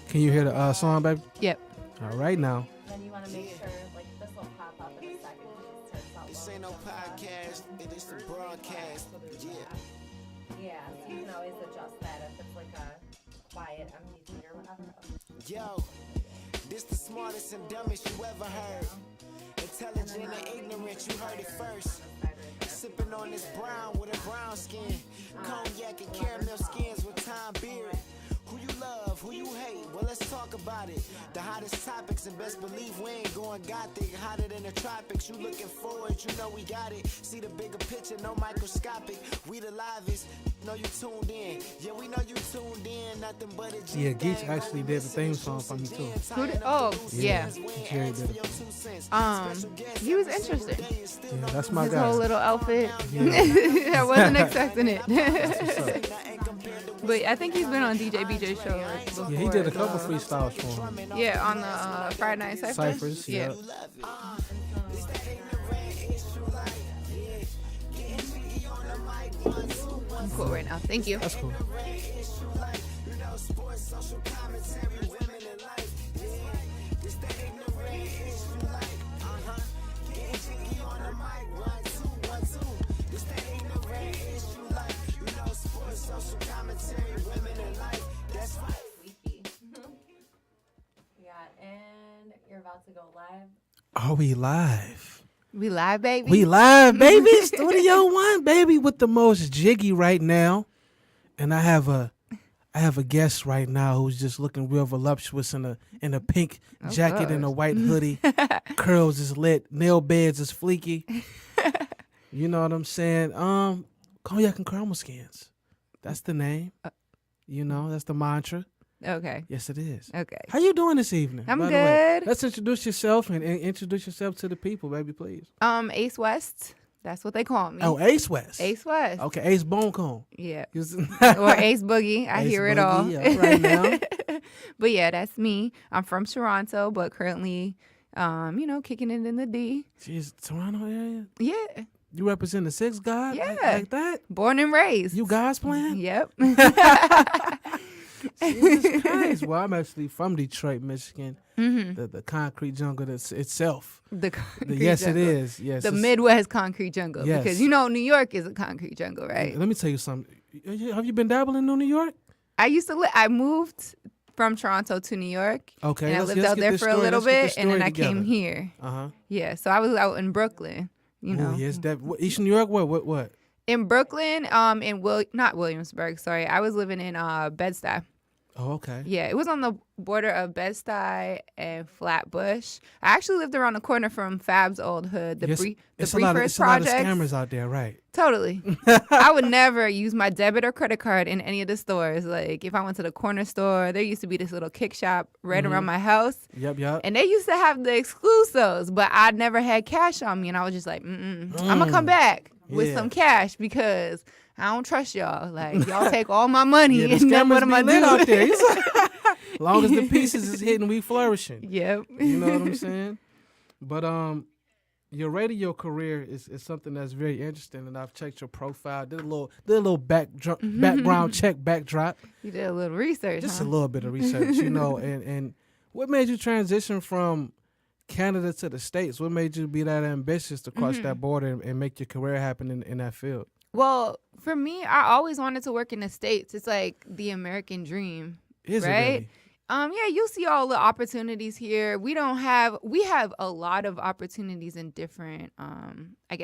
Can you hear the song, baby? Yep. All right now. Then you want to make sure, like, this will pop up in a second. It just turns out This ain't no podcast, it is the broadcast. Yeah, so you can always adjust that if it's like a quiet MP3 or whatever. Yo, this the smartest and dumbest you ever heard. Intelligent and ignorant, you heard it first. Sipping on this brown with a brown skin. Cognac and caramel skins with time beard. Who you love, who you hate, well let's talk about it. The hottest topics and best believe we ain't going gothic. Hotter than the tropics, you looking forward, you know we got it. See the bigger picture, no microscopic. We the livest, know you tuned in. Yeah, we know you tuned in, nothing but a G. Yeah, Geach actually did the theme song for me too. Who did? Oh, yeah. Jerry did it. He was interesting. Yeah, that's my His guy. whole little outfit. Yeah. I wasn't expecting it. What's up? But I think he's been on DJ BJ's show before. Yeah, he did a as couple well. freestyles for him. Yeah, on the Friday Night Cyphers. Cyphers, yeah. I'm cool right now. Thank you. That's cool. Yeah, and you're about to go live. Are we live? We live, baby. We live, baby. Studio One, baby, with the most jiggy right now. And I have a guest right now who's just looking real voluptuous in a pink jacket and a white hoodie. Curls is lit, nail beds is fleeky. You know what I'm saying? Cognac and caramel skins. That's the name. You know, that's the mantra. Okay. Yes, it is. Okay. How you doing this evening? I'm by the way? good. Let's introduce yourself and introduce yourself to the people, baby, please. Ace West. That's what they call me. Oh, Ace West. Ace West. Okay, Ace Bone Cone. Yeah. He was- Or Ace Boogie. I Ace hear it Boogie, all. all right now. But yeah, that's me. I'm from Toronto, but currently, kicking it in the D. Jeez, Toronto area? Yeah. You represent the Six God? Yeah. Like that? Born and raised. You guys playing? Yep. Jesus Christ. Well, I'm actually from Detroit, Michigan. Mm-hmm. The concrete jungle itself. The concrete Yes, jungle. it is. Yes, The it's- Midwest concrete jungle. Yes. Because, New York is a concrete jungle, right? Let me tell you something. Have you been dabbling in New York? I moved from Toronto to New York. Okay. And I let's lived out get there this for a story- little let's get bit, this and then story I came together. here. Uh-huh. Yeah, so I was out in Brooklyn, Oh, yes. East New York? What? In Brooklyn, not Williamsburg, sorry. I was living in Bed-Stuy. Oh, okay. Yeah, it was on the border of Bed-Stuy and Flatbush. I actually lived around the corner from Fab's old hood, the Yes, it's a Briefers lot of Projects. scammers out there, right? Totally. I would never use my debit or credit card in any of the stores. Like, if I went to the corner store, there used to be this little kick shop right around my house. Yep. And they used to have the exclusives, but I never had cash on me. And I was just like, I'm going to come back with Yeah. some cash because I don't trust y'all. Like, y'all take all my money Yeah, the and then what scammers am I be lit doing? out there. As long as the pieces is hitting, we flourishing. Yep. You know what I'm saying? But your radio career is something that's very interesting, and I've checked your profile. Did a little background check backdrop. You did a little research, Just huh? a little bit of research, and what made you transition from Canada to the States? What made you be that ambitious to cross that border and make your career happen in that field? Well, for me, I always wanted to work in the States. It's like the American dream. Is right? it really? Yeah, you see all the opportunities here. We have a lot of opportunities in different,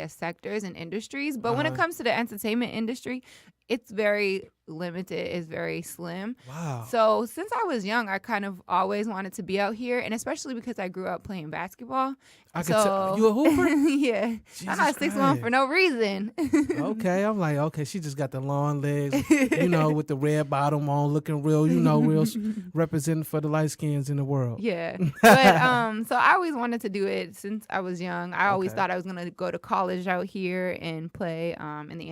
sectors and industries. But when it comes to the entertainment industry, it's very limited. It's very slim. Wow. So since I was young, I kind of always wanted to be out here, and especially because I grew up playing basketball. I could tell. You a hooper? Yeah. Jesus I'm not 6'1" Christ. for no reason. Okay, I'm like, okay, she just got the long legs, with the red bottom on, looking real, real representing for the light skins in the world. Yeah. But so I always wanted to do it since I was young. I always Okay. thought I was gonna go to college out here and play in the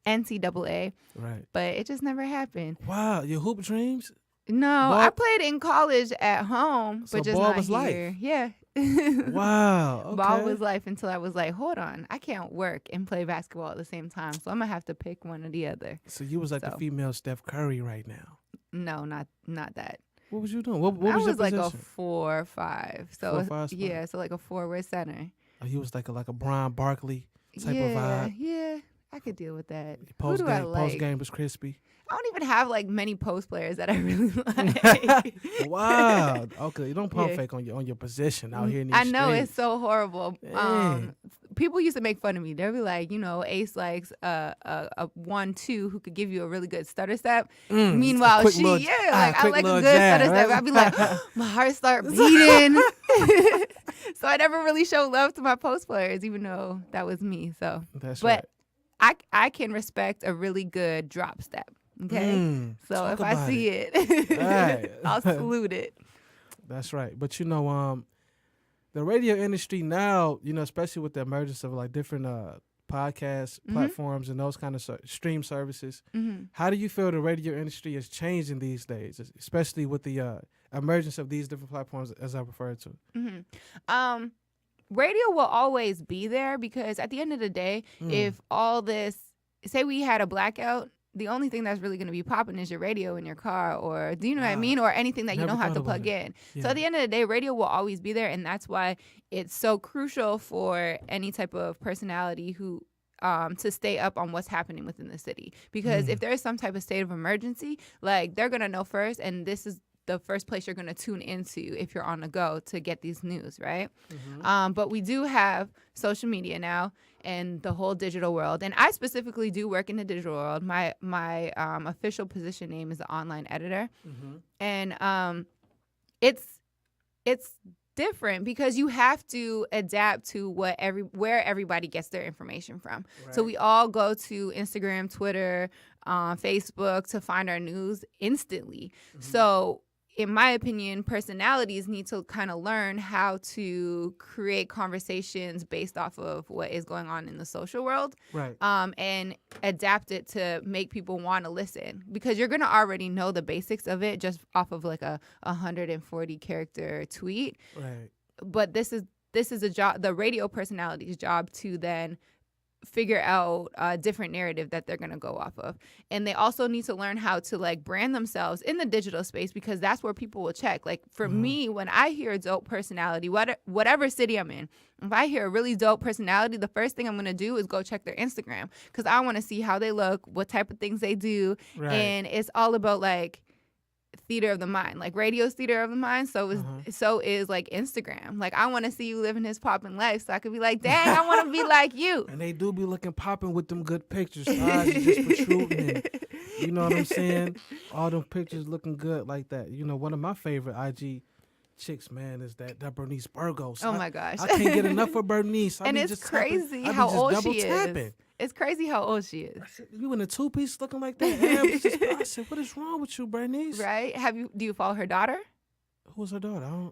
NCAA. Right. But it just never happened. Wow, your hoop dreams? No, Ball- I played in college at home, So but just ball not was life. here. Yeah. Wow. Okay. Ball was life until I was like, hold on, I can't work and play basketball at the same time, so I'm gonna have to pick one or the other. So you was like the So. female Steph Curry right now. No, not that. What was you doing? What I was your was like position? a 4 or 5. So 4 or 5 spot? yeah, so like a forward center. Oh, he was like a Brian Barkley type of vibe. Yeah, I could deal with that. Who Post do I game, like? post game was crispy. I don't even have like many post players that I really like. Wow. Okay, you don't pump Yeah. fake on your position out here in these I know streets. it's so horrible. Dang. People used to make fun of me. They'll be like, Ace likes a 1-2 who could give you a really good stutter step. Meanwhile, quick she, little- I quick like a little good jab, stutter step. right? I'd be like, my heart start beating. So I never really showed love to my post players, even though that was me. So, That's but right. I can respect a really good drop step. Okay, so talk if I about see it, Right. I'll salute it. That's right. But the radio industry now, especially with the emergence of like different podcast platforms and those kind of stream services, how do you feel the radio industry is changing these days, especially with the emergence of these different platforms, as I referred to? Radio will always be there because at the end of the day, if all this, say we had a blackout, the only thing that's really going to be popping is your radio in your car, or do you know what I mean? Or anything that you Never don't have to thought about plug it. in. Yeah. So at the end of the day, radio will always be there. And that's why it's so crucial for any type of personality who to stay up on what's happening within the city. Because if there is some type of state of emergency, like they're going to know first. And this is the first place you're going to tune into if you're on the go to get these news, right? But we do have social media now and the whole digital world. And I specifically do work in the digital world. My official position name is the online editor. And it's different because you have to adapt to where everybody gets their information from. Right. So we all go to Instagram, Twitter, Facebook to find our news instantly. So in my opinion, personalities need to kind of learn how to create conversations based off of what is going on in the social world, right? And adapt it to make people want to listen, because you're gonna already know the basics of it just off of like a 140 character tweet, right? But this is a job, the radio personality's job, to then figure out a different narrative that they're going to go off of. And they also need to learn how to like brand themselves in the digital space, because that's where people will check. Like for me, when I hear a dope personality, whatever city I'm in, if I hear a really dope personality, the first thing I'm going to do is go check their Instagram, because I want to see how they look, what type of things they do. Right. And it's all about like theater of the mind, like radio's theater of the mind. So is like Instagram. Like I want to see you living his popping life, so I could be like, dang, I want to be like you. And they do be looking popping with them good pictures. Eyes just protruding. And, you know what I'm saying? All them pictures looking good like that. One of my favorite IG chicks, man, is that Bernice Burgos. Oh my gosh, I can't get enough of Bernice. And it's crazy how old she is. It's crazy how old she is. I said, you in a two-piece looking like that? I said, what is wrong with you, Bernice? Right? Do you follow her daughter? Who's her daughter?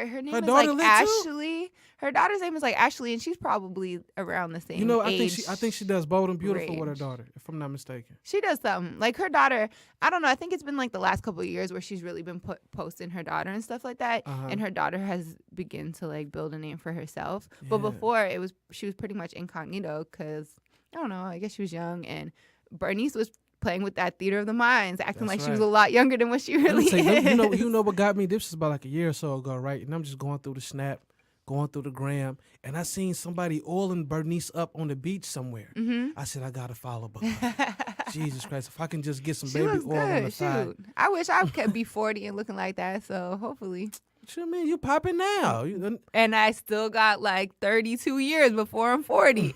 Her name is like Ashley. Her daughter's name is like Ashley, and she's probably around the same age. I think she does Bold and Beautiful range with her daughter, if I'm not mistaken. She does something. Like her daughter, I don't know, I think it's been like the last couple of years where she's really been posting her daughter and stuff like that. And her daughter has begun to like build a name for herself. Yeah. But before, she was pretty much incognito because, I don't know, I guess she was young, and Bernice was playing with that theater of the minds, acting like she was a lot younger than what she really is. You know what got me? This was about like a year or so ago, right? And I'm just going through the Snap, going through the gram, and I seen somebody oiling Bernice up on the beach somewhere. I said, I gotta follow her. Jesus Christ, if I can just get some baby oil on the side. I wish I could be 40 and looking like that, so hopefully. What you mean? You popping now. And I still got like 32 years before I'm 40.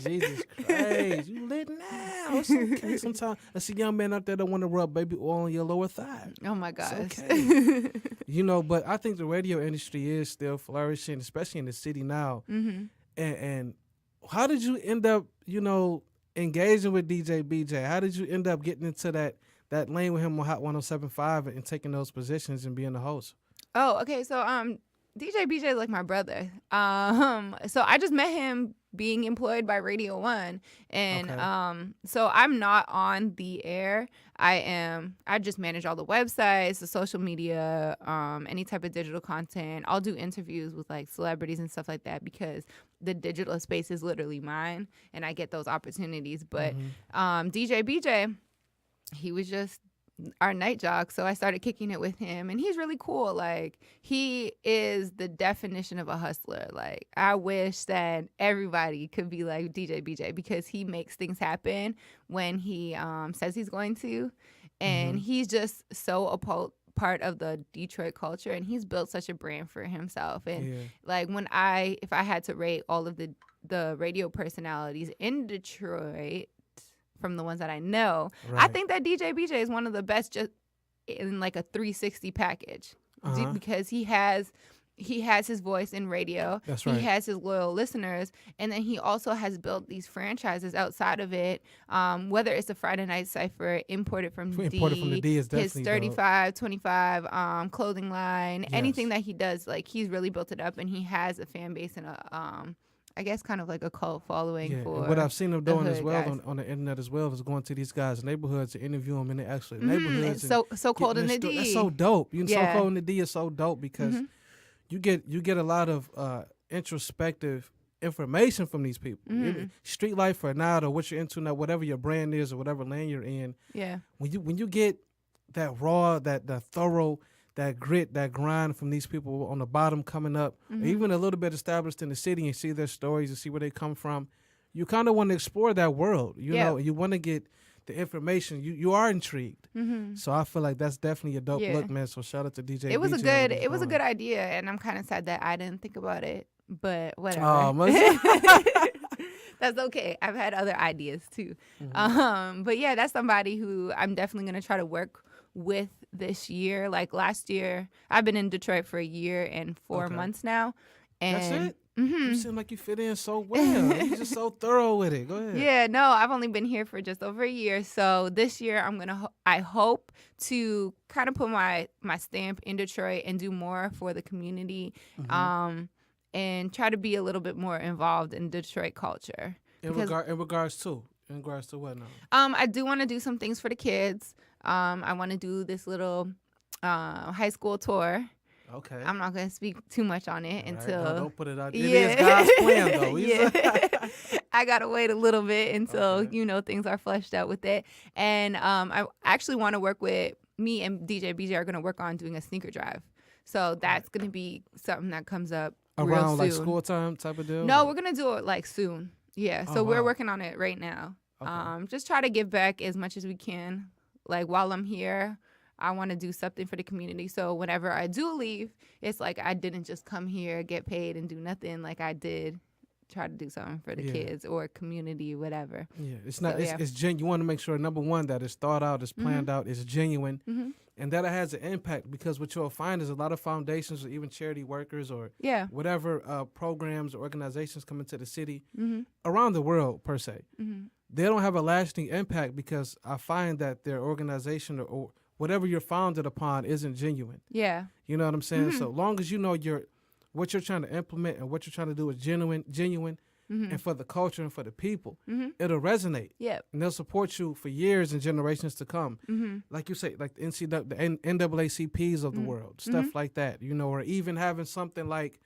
Jesus Christ, you lit now. It's okay. Sometimes I see young men out there that want to rub baby oil on your lower thigh. Oh my gosh. It's okay. But I think the radio industry is still flourishing, especially in the city now. And how did you end up, engaging with DJ BJ? How did you end up getting into that lane with him on Hot 107.5 and taking those positions and being the host? Oh, okay. So DJ BJ is like my brother. So I just met him being employed by Radio 1, and so I'm not on the air. I just manage all the websites, the social media, any type of digital content. I'll do interviews with like celebrities and stuff like that, because the digital space is literally mine and I get those opportunities. But DJ BJ, he was just our night jock. So I started kicking it with him, and he's really cool. Like, he is the definition of a hustler. Like, I wish that everybody could be like DJ BJ, because he makes things happen when he says he's going to. And he's just so a part of the Detroit culture, and he's built such a brand for himself. And like, if I had to rate all of the radio personalities in Detroit from the ones that I know, I think that DJ BJ is one of the best, just in like a 360 package, because he has his voice in radio. That's right. He has his loyal listeners, and then he also has built these franchises outside of it. Whether it's the Friday Night Cypher, imported from the D is his 3525 clothing line, anything that he does, like, he's really built it up, and he has a fan base and a I guess kind of like a cult following for. And what I've seen them doing as well guys. on the internet as well is going to these guys' neighborhoods to interview them in the actual neighborhoods. It's so cold in the D. That's so dope. So cold in the D is so dope because you get a lot of introspective information from these people. Street life or not, or what you're into now, whatever your brand is or whatever lane you're in. Yeah. When you get that raw, that thorough, that grit, that grind from these people on the bottom coming up, or even a little bit established in the city, and see their stories and see where they come from, you kind of want to explore that world. You know, you want to get the information. You are intrigued. So I feel like that's definitely a dope look, man. So shout out to DJ. It was BJ a good idea, and I'm kind of sad that I didn't think about it, but whatever. Oh, that's okay. I've had other ideas too. But yeah, that's somebody who I'm definitely gonna try to work with this year. Like, last year, I've been in Detroit for a year and 4 months now. And that's it? You seem like you fit in so well. You're just so thorough with it. Go ahead. Yeah, no, I've only been here for just over a year. So this year, I hope to kind of put my stamp in Detroit and do more for the community, and try to be a little bit more involved in Detroit culture. In regards to what now? I do want to do some things for the kids. I want to do this little high school tour. Okay. I'm not going to speak too much on it until... No, don't put it out. It is God's plan, though. I got to wait a little bit until, things are fleshed out with it. And I actually want to work with... Me and DJ BJ are going to work on doing a sneaker drive. So that's going to be something that comes up real around, soon. like, school time type of deal? No, we're going to do it, like, soon. Yeah, so we're working on it right now. Okay. Just try to give back as much as we can. Like, while I'm here, I want to do something for the community. So whenever I do leave, it's like I didn't just come here, get paid, and do nothing. Like, I did try to do something for the kids or community, whatever. Yeah, it's not. So, it's genuine. You want to make sure, number one, that it's thought out, it's planned out, it's genuine, and that it has an impact. Because what you'll find is a lot of foundations or even charity workers or whatever programs or organizations come into the city around the world per se. They don't have a lasting impact because I find that their organization or whatever you're founded upon isn't genuine. Yeah. You know what I'm saying? So long as you know what you're trying to implement and what you're trying to do is genuine, and for the culture and for the people, it'll resonate. Yeah. And they'll support you for years and generations to come. Like you say, like the NAACPs of the world, stuff like that, or even having something like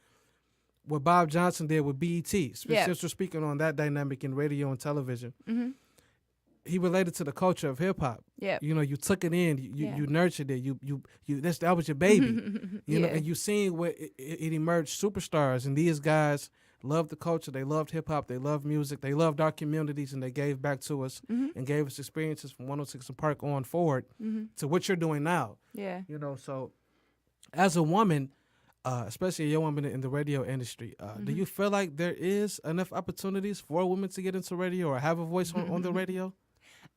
what Bob Johnson did with BET, since we're speaking on that dynamic in radio and television. He related to the culture of hip hop. Yeah, you took it in, you nurtured it. That was your baby. You know, and you seen where it emerged superstars, and these guys loved the culture. They loved hip hop. They loved music. They loved our communities, and they gave back to us and gave us experiences from 106 and Park on forward to what you're doing now. Yeah, so as a woman. Especially a young woman in the radio industry, do you feel like there is enough opportunities for women to get into radio or have a voice on the radio?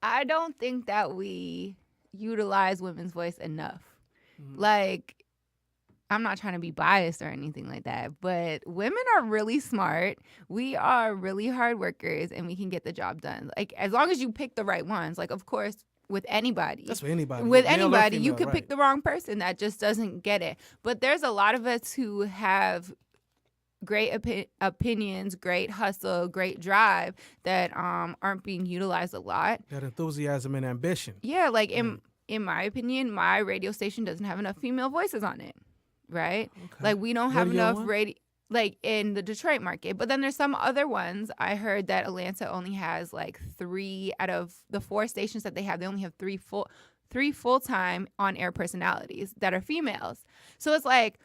I don't think that we utilize women's voice enough. Like, I'm not trying to be biased or anything like that, but women are really smart. We are really hard workers, and we can get the job done. Like, as long as you pick the right ones. Like, of course, with anybody. That's with anybody. With anybody, you could pick the wrong person that just doesn't get it. But there's a lot of us who have great opinions, great hustle, great drive that aren't being utilized a lot. That enthusiasm and ambition. Yeah, like in my opinion, my radio station doesn't have enough female voices on it, right? Okay. Like, we don't have enough radio. Like, in the Detroit market. But then there's some other ones. I heard that Atlanta only has like 3 out of the 4 stations that they have. They only have 3 3 full-time on-air personalities that are females. So it's like,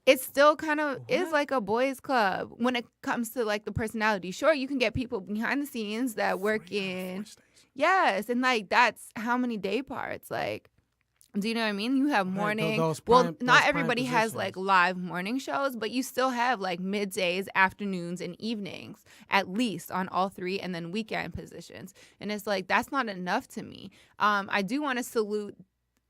it's still kind of is like a boys club when it comes to like the personality. Sure, you can get people behind the scenes that work in. Yes, and like that's how many day parts. Like, do you know what I mean? You have morning. Not everybody has like live morning shows, but you still have like middays, afternoons, and evenings at least on all 3, and then weekend positions. And it's like that's not enough to me. I do want to salute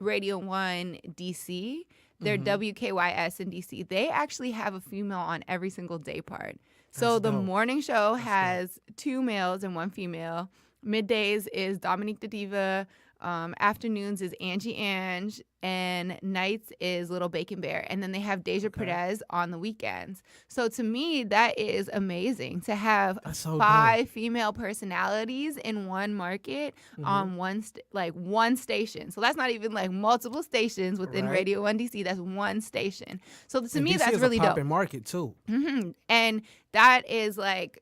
Radio 1 DC. They're WKYS in DC. They actually have a female on every single day part. So the morning show has 2 males and 1 female. Middays is Dominique the Diva. Afternoons is Angie Ange, and nights is Little Bacon Bear. And then they have Deja Perez on the weekends. So to me, that is amazing to have 5 female personalities in one market on one station. So that's not even like multiple stations within Radio 1 DC. That's one station. So to me, that's really dope. And market too. And that is like,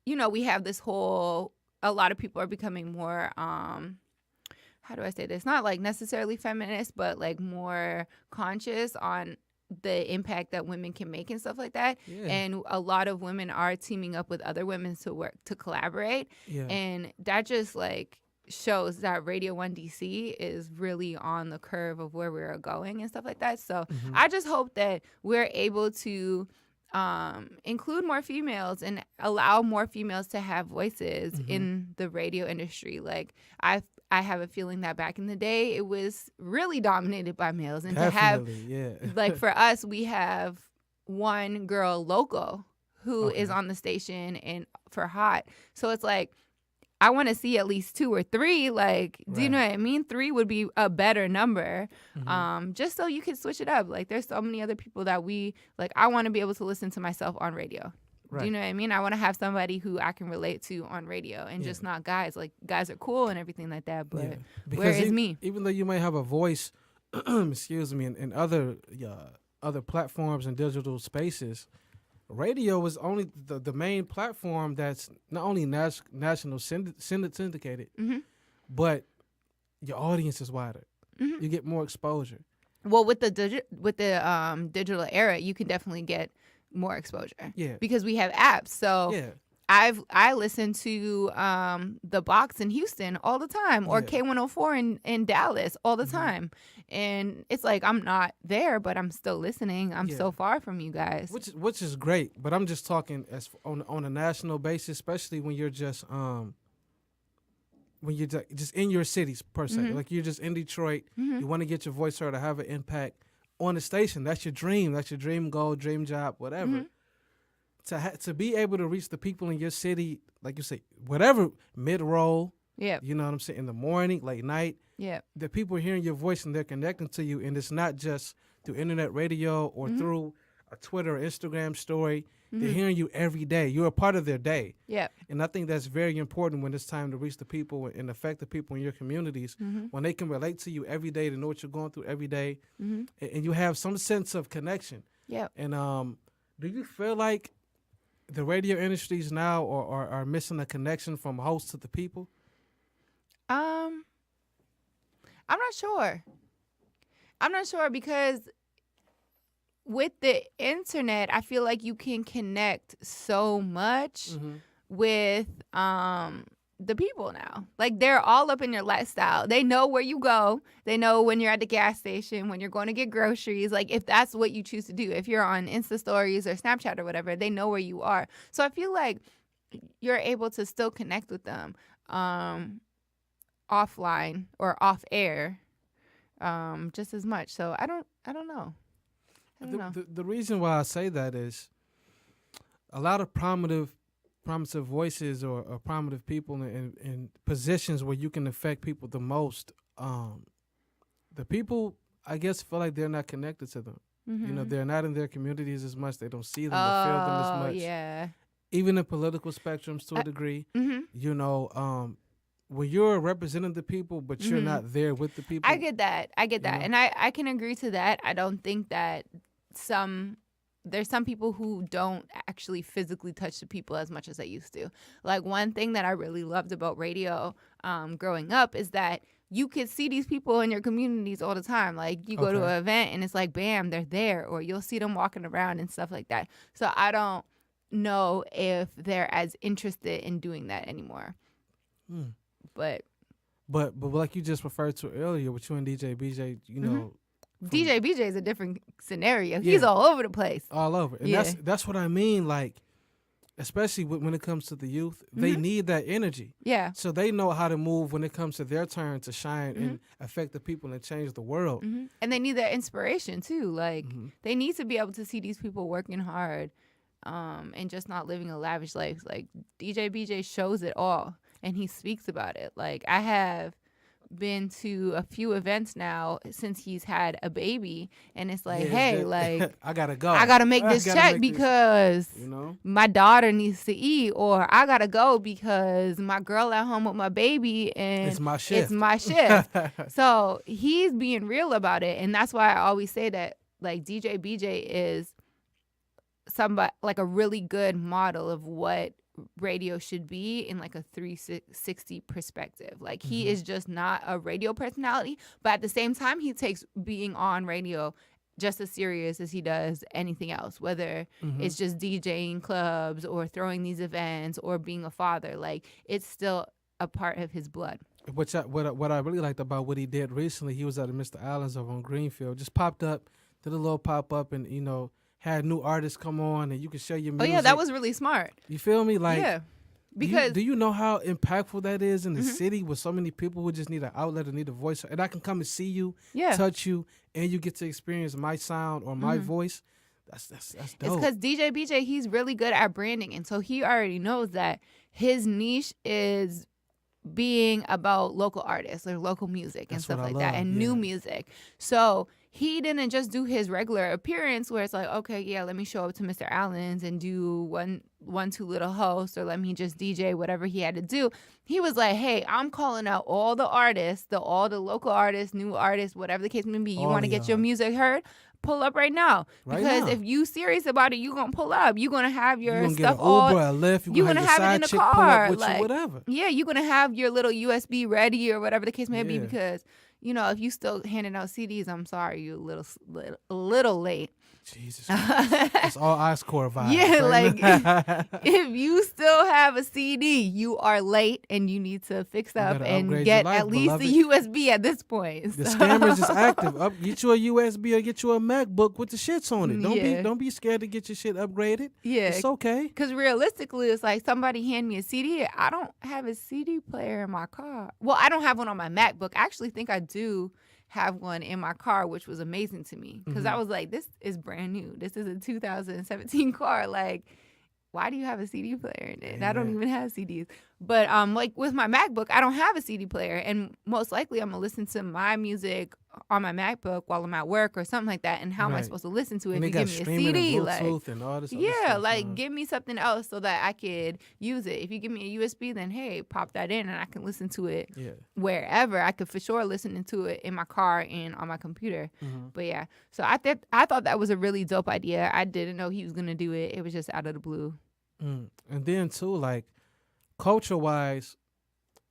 you know, we have this whole, a lot of people are becoming more, how do I say this? Not like necessarily feminist, but like more conscious on the impact that women can make and stuff like that. Yeah. And a lot of women are teaming up with other women to collaborate. Yeah. And that just like shows that Radio 1 DC is really on the curve of where we're going and stuff like that. So I just hope that we're able to include more females and allow more females to have voices in the radio industry. Like I have a feeling that back in the day it was really dominated by males, and to have like for us, we have one girl local who is on the station and for Hot. So it's like I want to see at least 2 or 3. Like, do you know what I mean? 3 would be a better number, just so you can switch it up. Like, there's so many other people that I want to be able to listen to myself on radio. Right. Do you know what I mean? I want to have somebody who I can relate to on radio and just not guys. Like, guys are cool and everything like that, but where is me? Even though you might have a voice, excuse me, in other platforms and digital spaces, radio is only the main platform that's not only national syndicated, but your audience is wider. You get more exposure. Well, with the digital era, you can definitely get more exposure. Yeah. Because we have apps. So I listen to The Box in Houston all the time, or K104 in Dallas all the time. And it's like I'm not there, but I'm still listening. I'm so far from you guys. Which is great, but I'm just talking as on a national basis, especially when you're just in your cities per se. Like you're just in Detroit, you want to get your voice heard or have an impact on the station. That's your dream. That's your dream goal, dream job, whatever. To be able to reach the people in your city, like you say, whatever, mid-roll, you know what I'm saying, in the morning, late night, the people are hearing your voice and they're connecting to you, and it's not just through internet radio or through a Twitter or Instagram story. They're hearing you every day. You're a part of their day. And I think that's very important when it's time to reach the people and affect the people in your communities, when they can relate to you every day, to know what you're going through every day, and you have some sense of connection. And do you feel like the radio industries now are missing a connection from host to the people? I'm not sure because with the internet, I feel like you can connect so much with the people now. Like, they're all up in your lifestyle. They know where you go. They know when you're at the gas station, when you're going to get groceries. Like, if that's what you choose to do, if you're on Insta stories or Snapchat or whatever, they know where you are. So I feel like you're able to still connect with them offline or off air just as much. So I don't know. The reason why I say that is a lot of prominent voices or prominent people in positions where you can affect people the most, the people, I guess, feel like they're not connected to them. You know, they're not in their communities as much. They don't see them or feel them as much. Yeah. Even in political spectrums to a degree. You know, when you're representing the people, but you're not there with the people. I get that. You know? And I can agree to that. I don't think that there's some people who don't actually physically touch the people as much as they used to. Like, one thing that I really loved about radio growing up is that you could see these people in your communities all the time. Like you go to Okay. an event and it's like, bam, they're there, or you'll see them walking around and stuff like that. So I don't know if they're as interested in doing that anymore. Mm. But But like you just referred to earlier with you and DJ BJ, you know, DJ BJ is a different scenario. Yeah. He's all over the place. all over. And Yeah. that's what I mean. Like, especially when it comes to the youth, they need that energy. Yeah. So they know how to move when it comes to their turn to shine and affect the people and change the world. And they need that inspiration too. Like they need to be able to see these people working hard and just not living a lavish life. Like DJ BJ shows it all and he speaks about it. Like I have been to a few events now since he's had a baby, and it's like, Yeah, hey, that- like I gotta go. I gotta make this gotta check make this, because you know. my daughter needs to eat, or I gotta go because my girl at home with my baby and It's my shift. It's my shift. So he's being real about it, and that's why I always say that like DJ BJ is somebody like a really good model of what radio should be in like a 360 perspective. Like he is just not a radio personality, but at the same time he takes being on radio just as serious as he does anything else, whether it's just DJing clubs or throwing these events or being a father. Like it's still a part of his blood. What I really liked about what he did recently, he was at Mr. Allen's over on Greenfield, just popped up, did a little pop up, and you know, had new artists come on, and you could share your music. Oh yeah, that was really smart. You feel me? Like, Yeah, because do you know how impactful that is in the city with so many people who just need an outlet and need a voice, and I can come and see you, yeah, touch you, and you get to experience my sound or my voice. That's it's dope. because DJ BJ, he's really good at branding, and so he already knows that his niche is being about local artists or local music and That's stuff what I like that, love, and yeah. new music. So he didn't just do his regular appearance where it's like, okay, yeah, let me show up to Mr. Allen's and do one two little hosts, or let me just DJ whatever he had to do. He was like, hey, I'm calling out all the artists, all the local artists, new artists, whatever the case may be. You All want to of get your y'all. music heard? Pull up right now. Right Because now. if you serious about it, you gonna pull up. You gonna have your You gonna get stuff an all. Uber, a Lyft. You gonna gonna have have it your in the side chick pull up car, with like, you, whatever. Yeah, you're gonna have your little USB ready or whatever the case may be, Yeah. because you know if you still handing out CDs, I'm sorry, you're a little late. Jesus, Christ. That's all Ice Core vibes. Yeah, right? if you still have a CD, you are late and you need to fix up gotta and upgrade get your life, at least beloved. a USB at this point. The So- scammers is active. Get you a USB or get you a MacBook with the shits on it. Yeah. Don't be scared to get your shit upgraded. Yeah, It's okay. because realistically, it's like somebody hand me a CD. I don't have a CD player in my car. Well, I don't have one on my MacBook. I actually think I do have one in my car, which was amazing to me because I was like, this is brand new. This is a 2017 car. Like, why do you have a CD player in it? And I don't even have CDs. But like with my MacBook, I don't have a CD player, and most likely I'm gonna listen to my music on my MacBook while I'm at work or something like that. And how am I Right. supposed to listen to it And if they you got give me a streaming CD? and Like, Bluetooth and all this other yeah, stuff, like give me something else so that I could use it. If you give me a USB, then hey, pop that in and I can listen to it Yeah. wherever. I could for sure listen to it in my car and on my computer. Mm-hmm. But yeah, so I thought that was a really dope idea. I didn't know he was gonna do it. It was just out of the blue. And then too, like culture wise,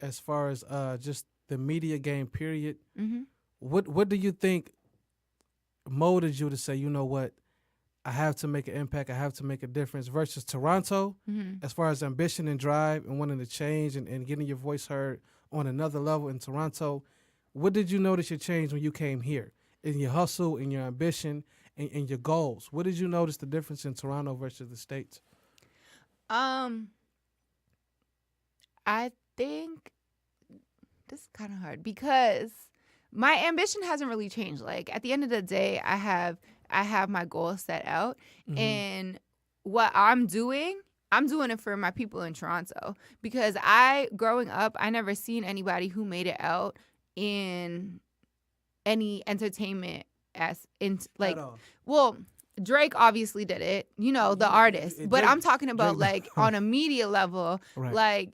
as far as just the media game period, Mm-hmm. what do you think molded you to say, you know what, I have to make an impact, I have to make a difference, versus Toronto, Mm-hmm. as far as ambition and drive and wanting to change and getting your voice heard on another level in Toronto? What did you notice your change when you came here in your hustle, in your ambition, and your goals? What did you notice the difference in Toronto versus the States? I think this is kind of hard because my ambition hasn't really changed. Like at the end of the day, I have my goals set out, and what I'm doing it for my people in Toronto, because growing up, I never seen anybody who made it out in any entertainment At all. well, Drake obviously did it, you know, the artist. But Drake- I'm talking about Drake- like on a media level, Right. like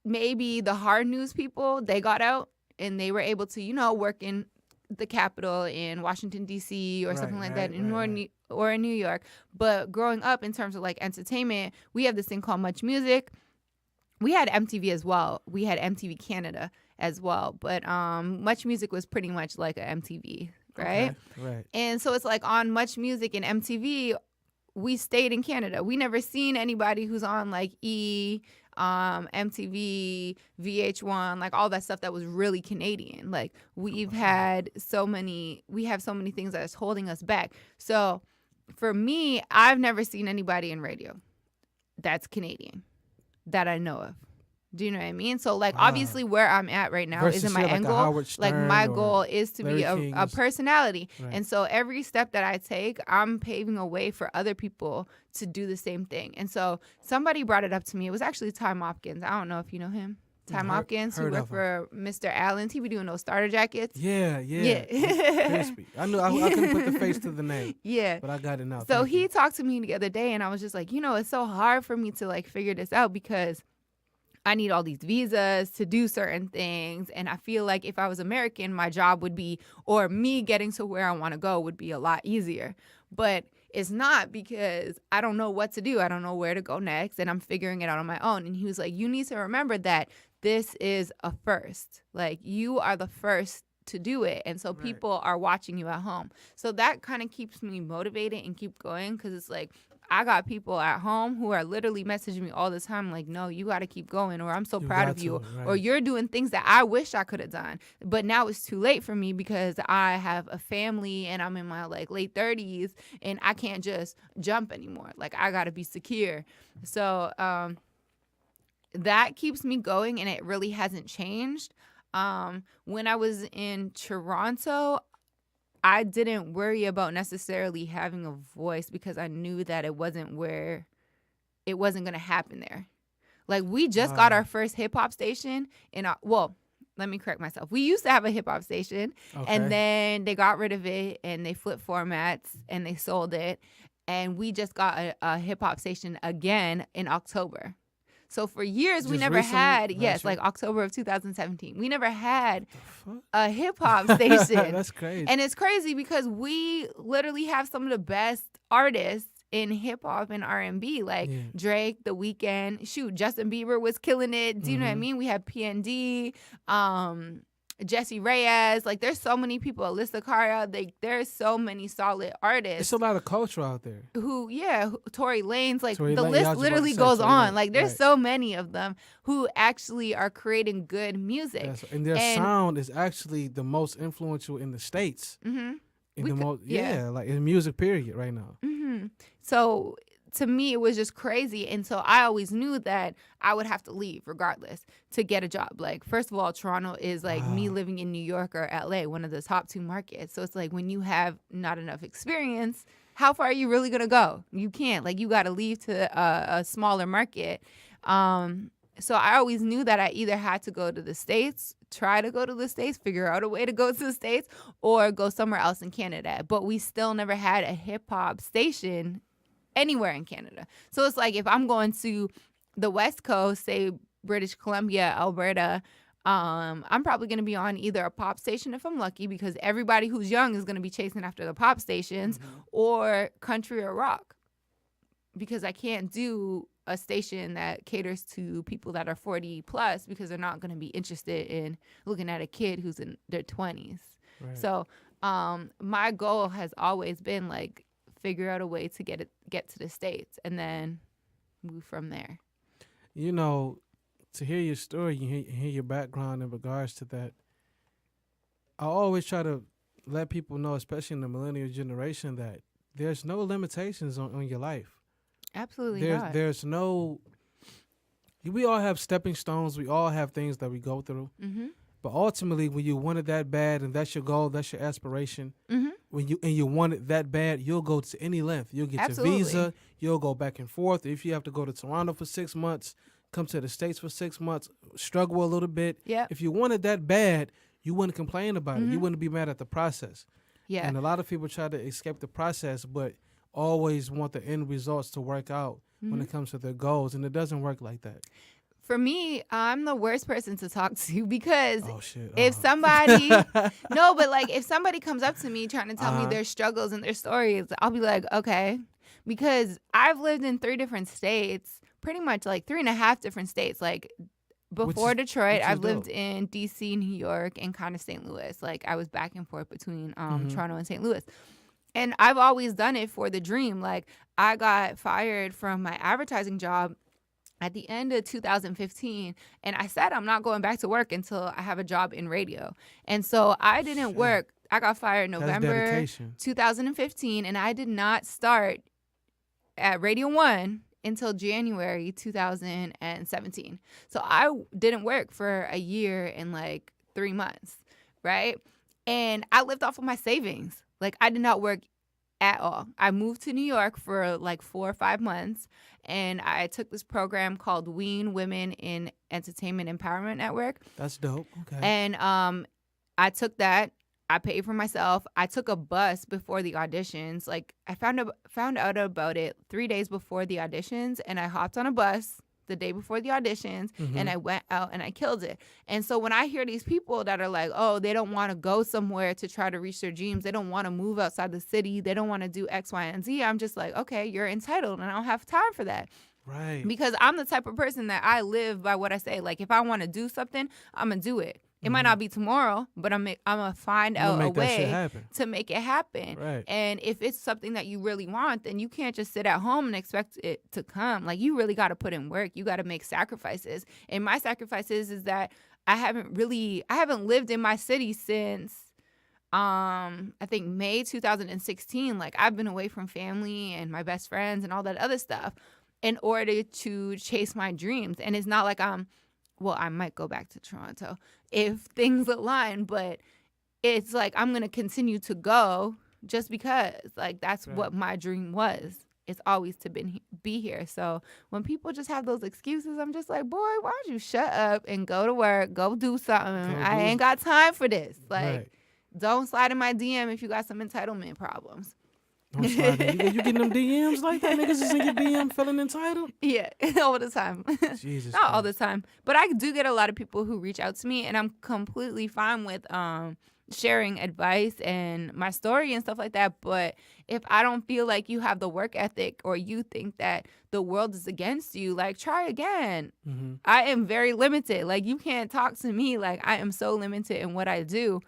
maybe the hard news people, they got out and they were able to, you know, work in the Capitol in Washington, D.C. or something like that, or in New York. But growing up in terms of like entertainment, we have this thing called Much Music. We had MTV as well. We had MTV Canada. as well. But Much Music was pretty much like a MTV, right? Okay, right. And so it's like on Much Music and MTV, we stayed in Canada. We never seen anybody who's on like MTV, VH1, like all that stuff that was really Canadian. Like we have so many things that's holding us back. So for me, I've never seen anybody in radio that's Canadian that I know of. Do you know what I mean? So like obviously where I'm at right now Versus isn't my like end a goal. Howard Like Stern my or goal is to be Larry King a or personality. Right. And so every step that I take, I'm paving a way for other people to do the same thing. And so somebody brought it up to me. It was actually Tom Hopkins. I don't know if you know him. Tom Hopkins, who worked for Mr. Allen's. He be doing those starter jackets. Yeah. Crispy. I knew I couldn't put the face to the name. Yeah. But I got it now. So Thank he you. talked to me the other day, and I was just like, it's so hard for me to like figure this out because I need all these visas to do certain things. And I feel like if I was American, my job would be, or me getting to where I want to go would be a lot easier. But it's not, because I don't know what to do. I don't know where to go next. And I'm figuring it out on my own. And he was like, you need to remember that this is a first. Like, you are the first to do it. And so people are watching you at home. So that kind of keeps me motivated and keep going, because it's like, I got people at home who are literally messaging me all the time like, no, you got to keep going, or I'm so proud of you, or you're doing things that I wish I could have done. But now it's too late for me because I have a family and I'm in my like late 30s and I can't just jump anymore. Like, I got to be secure. So that keeps me going, and it really hasn't changed. When I was in Toronto, I didn't worry about necessarily having a voice because I knew that it wasn't going to happen there. Like, we just got our first hip hop station let me correct myself. We used to have a hip hop station, and then they got rid of it and they flipped formats and they sold it. And we just got a hip hop station again in October. So for years, we never had, like October of 2017, we never had a hip hop station. That's crazy. And it's crazy because we literally have some of the best artists in hip hop and R&B, like Drake, The Weeknd, Justin Bieber was killing it. Do you know what I mean? We had PND, Jesse Reyes, like there's so many people, Alyssa Cara, there's so many solid artists. It's a lot of culture out there. Tory Lanez, like Tory the Lane, list literally goes on. Lane. Like there's so many of them who actually are creating good music. And their sound is actually the most influential in the States. Mm-hmm. Like in music period right now. Mm-hmm. So to me, it was just crazy. And so I always knew that I would have to leave regardless to get a job. Like, first of all, Toronto is like me living in New York or LA, one of the top 2 markets. So it's like, when you have not enough experience, how far are you really going to go? You can't. Like, you got to leave to a smaller market. So I always knew that I either had to go to the States, try to go to the States, figure out a way to go to the States, or go somewhere else in Canada. But we still never had a hip-hop station anywhere in Canada. So it's like, if I'm going to the West Coast, say British Columbia, Alberta, I'm probably going to be on either a pop station if I'm lucky, because everybody who's young is going to be chasing after the pop stations, or country or rock, because I can't do a station that caters to people that are 40 plus, because they're not going to be interested in looking at a kid who's in their 20s. Right. So my goal has always been like, figure out a way to get to the States and then move from there. You know, to hear your story, you hear your background in regards to that, I always try to let people know, especially in the millennial generation, that there's no limitations on your life. Absolutely not. There's no... We all have stepping stones. We all have things that we go through. Mm-hmm. But ultimately, when you want it that bad and that's your goal, that's your aspiration, when you want it that bad, you'll go to any length. You'll get your visa. You'll go back and forth. If you have to go to Toronto for 6 months, come to the States for 6 months, struggle a little bit. Yeah. If you want it that bad, you wouldn't complain about it. You wouldn't be mad at the process. Yeah. And a lot of people try to escape the process, but always want the end results to work out when it comes to their goals, and it doesn't work like that. For me, I'm the worst person to talk to, because if somebody, if somebody comes up to me trying to tell me their struggles and their stories, I'll be like, okay, because I've lived in 3 different states, pretty much like 3.5 different states. Like, before Detroit, which is I've lived dope. in DC, New York, and kind of St. Louis. Like I was back and forth between Mm-hmm. Toronto and St. Louis. And I've always done it for the dream. Like I got fired from my advertising job at the end of 2015, and I said I'm not going back to work until I have a job in radio. And so I didn't work. I got fired November dedication. 2015, and I did not start at Radio 1 until January 2017. So I didn't work for a year and like 3 months, right? And I lived off of my savings. Like I did not work at all. I moved to New York for like 4 or 5 months, and I took this program called WEEN, Women in Entertainment Empowerment Network. That's dope. Okay. And I took that. I paid for myself. I took a bus before the auditions. Like I found out about it 3 days before the auditions, and I hopped on a bus the day before the auditions, and I went out and I killed it. And so when I hear these people that are like, oh, they don't want to go somewhere to try to reach their dreams, they don't want to move outside the city, they don't want to do X, Y, and Z, I'm just like, okay, you're entitled, and I don't have time for that. Right. Because I'm the type of person that I live by what I say. Like if I want to do something, I'm gonna do it. It might not be tomorrow, but I'm gonna find out a way to make it happen. Right. And if it's something that you really want, then you can't just sit at home and expect it to come. Like you really got to put in work. You got to make sacrifices. And my sacrifices is that I haven't lived in my city since I think May 2016. Like I've been away from family and my best friends and all that other stuff in order to chase my dreams. And it's not like I might go back to Toronto if things align, but it's like I'm going to continue to go just because, like, that's what my dream was. It's always to be here. So when people just have those excuses, I'm just like, boy, why don't you shut up and go to work, go do something. I ain't got time for this. Like, don't slide in my DM if you got some entitlement problems. Don't slide in. You getting them DMs like that? Niggas is in your DM feeling entitled? Yeah, all the time. Jesus Not Christ. all the time. But I do get a lot of people who reach out to me, and I'm completely fine with sharing advice and my story and stuff like that. But if I don't feel like you have the work ethic or you think that the world is against you, like, try again. Mm-hmm. I am very limited. Like, you can't talk to me. Like, I am so limited in what I do.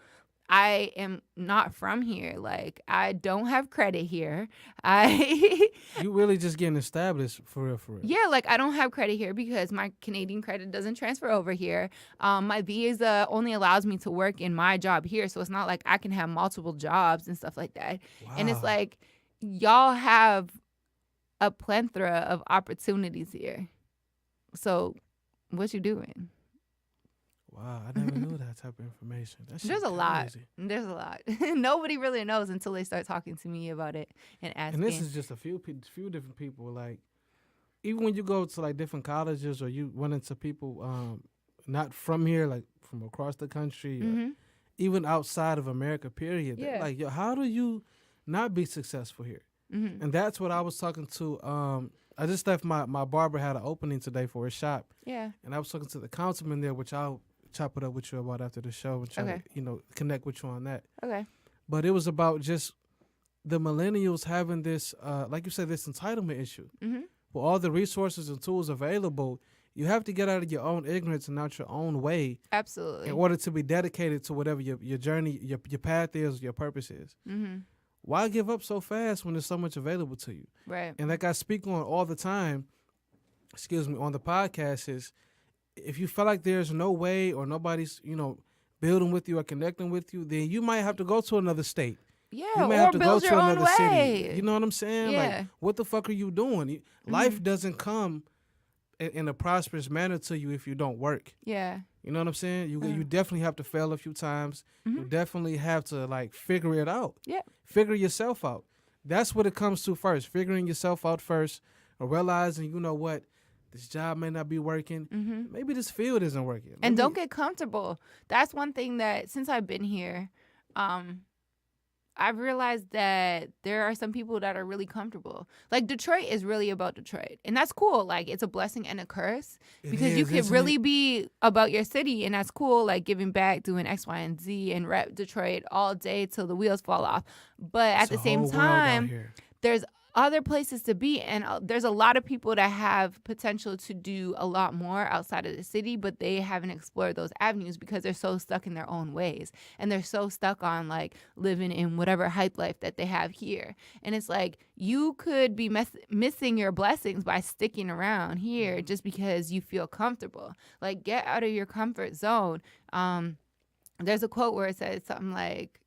I am not from here. Like, I don't have credit here. You really just getting established for real, for real. Yeah, like, I don't have credit here because my Canadian credit doesn't transfer over here. My visa only allows me to work in my job here, so it's not like I can have multiple jobs and stuff like that. Wow. And it's like, y'all have a plethora of opportunities here. So what you doing? Wow, I never knew that type of information. There's a lot. There's a lot. Nobody really knows until they start talking to me about it and asking. And this is just a few different people. Like, even when you go to like different colleges or you run into people not from here, like from across the country, or even outside of America, period. Yeah. Like, yo, how do you not be successful here? Mm-hmm. And that's what I was talking to. I just left my barber had an opening today for a shop. Yeah. And I was talking to the councilman there, which I'll chop it up with you about after the show and try to, connect with you on that. Okay. But it was about just the millennials having this, like you said, this entitlement issue. Mm-hmm. With all the resources and tools available, you have to get out of your own ignorance and out your own way. Absolutely. In order to be dedicated to whatever your journey, your path is, your purpose is. Mm-hmm. Why give up so fast when there's so much available to you? Right. And like I speak on all the time, on the podcast is, if you feel like there's no way or nobody's, building with you or connecting with you, then you might have to go to another state. Yeah, You may or have to build go your to own another way. city. You know what I'm saying? Yeah. Like, what the fuck are you doing? Life doesn't come in a prosperous manner to you if you don't work. Yeah. You know what I'm saying? You definitely have to fail a few times. You definitely have to, like, figure it out. Yeah. Figure yourself out. That's what it comes to first. Figuring yourself out first, or realizing, you know what, this job may not be working. Mm-hmm. Maybe this field isn't working. And don't get comfortable. That's one thing that since I've been here, I've realized that there are some people that are really comfortable. Like, Detroit is really about Detroit. And that's cool. Like, it's a blessing and a curse. Because you can really be about your city, and that's cool. Like, giving back, doing X, Y, and Z, and rep Detroit all day till the wheels fall off. But at the same time, there's other places to be. And there's a lot of people that have potential to do a lot more outside of the city, but they haven't explored those avenues because they're so stuck in their own ways. And they're so stuck on like living in whatever hype life that they have here. And it's like, you could be missing your blessings by sticking around here just because you feel comfortable. Like, get out of your comfort zone. There's a quote where it says something like